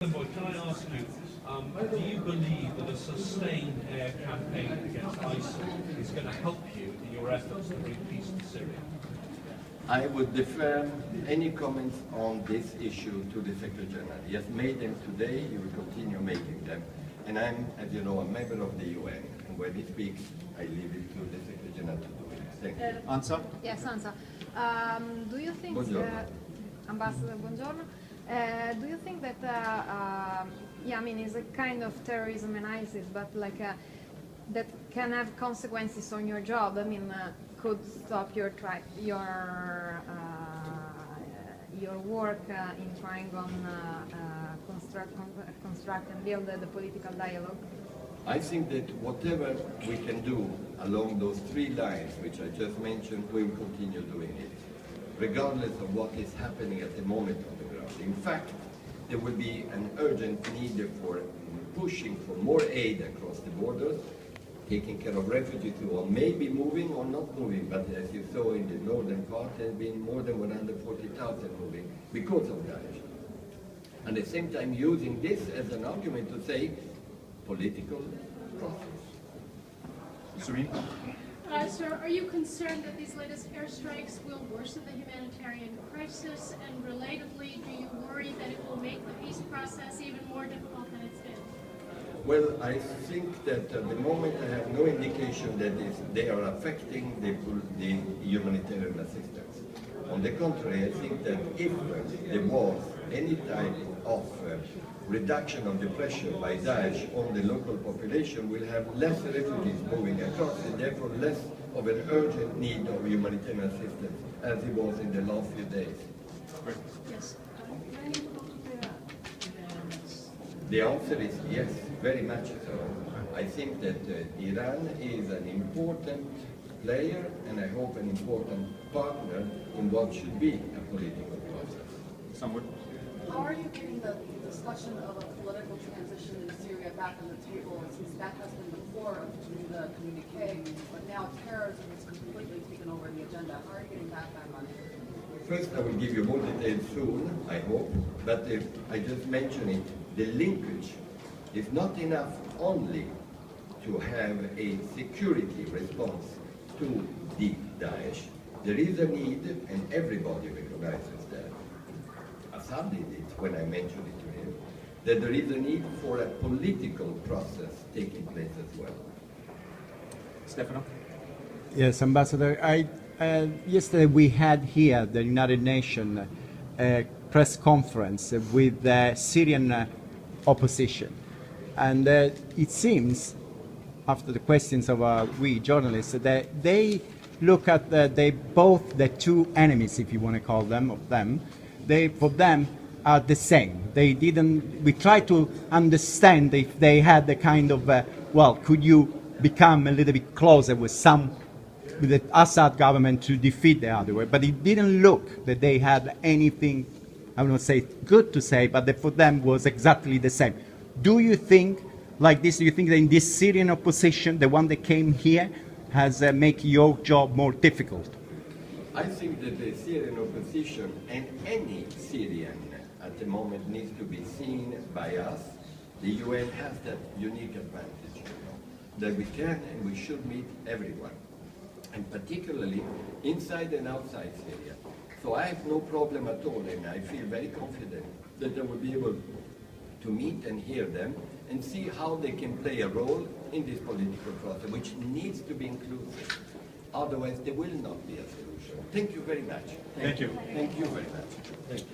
Envoy, can I ask you, do you believe that a sustained air campaign against ISIL is going to help you in your efforts to bring peace to Syria? I would defer any comments on this issue to the Secretary General. He has made them today, he will continue making them. And I'm, as you know, a member of the UN, and when he speaks, I leave it to the Secretary General to do it. Thank you. Answer? Yes, answer. Do you think, Ambassador, buongiorno. Do you think that, yeah, I mean, it's a kind of terrorism and ISIS, but like that can have consequences on your job? I mean, could stop your work in trying on construct and build the political dialogue? I think that whatever we can do along those three lines, which I just mentioned, we will continue doing it, regardless of what is happening at the moment on the ground. In fact, there will be an urgent need for pushing for more aid across the borders, taking care of refugees who are maybe moving or not moving, but as you saw in the northern part, there have been more than 140,000 moving because of Daesh. And at the same time using this as an argument to say political process. Serene? Sir, are you concerned that these latest airstrikes will worsen the humanitarian crisis? And relatedly, do you worry that it will make the peace process even more difficult than it's been? Well, I think that at the moment I have no indication that they are affecting the humanitarian assistance. On the contrary, I think that if there was any type of reduction of the pressure by Daesh on the local population, we'll have less refugees moving across and therefore less of an urgent need of humanitarian assistance as it was in the last few days. Yes. The answer is yes, very much so. I think that Iran is an important player and I hope an important partner in what should be a political process. Someone? How are you getting the discussion of a political transition in Syria back on the table, since that has been the core of the communique, but now terrorism has completely taken over the agenda? How are you getting that back on it? First, I will give you more details soon, I hope, but if I just mention it, the linkage is not enough only to have a security response to the Daesh. There is a need, and everybody recognizes that. Assad did it when I mentioned it to him, that there is a need for a political process taking place as well. Stefano? Yes, Ambassador. Yesterday we had here the United Nations press conference with the Syrian opposition. And it seems, after the questions of we journalists, that they look at both the two enemies, if you want to call them, for them are the same. We tried to understand if they had the kind of, well, could you become a little bit closer with the Assad government to defeat the other way? But it didn't look that they had anything, I would not say good to say, but that for them was exactly the same. Do you think like this? Do you think that in this Syrian opposition, the one that came here, has make your job more difficult? I think that the Syrian opposition and any Syrian at the moment needs to be seen by us. The UN has that unique advantage, that we can and we should meet everyone, and particularly inside and outside Syria. So I have no problem at all, and I feel very confident that I will be able to meet and hear them and see how they can play a role in this political process, which needs to be inclusive. Otherwise, there will not be a solution. Thank you very much. Thank you. Thank you very much. Thank you.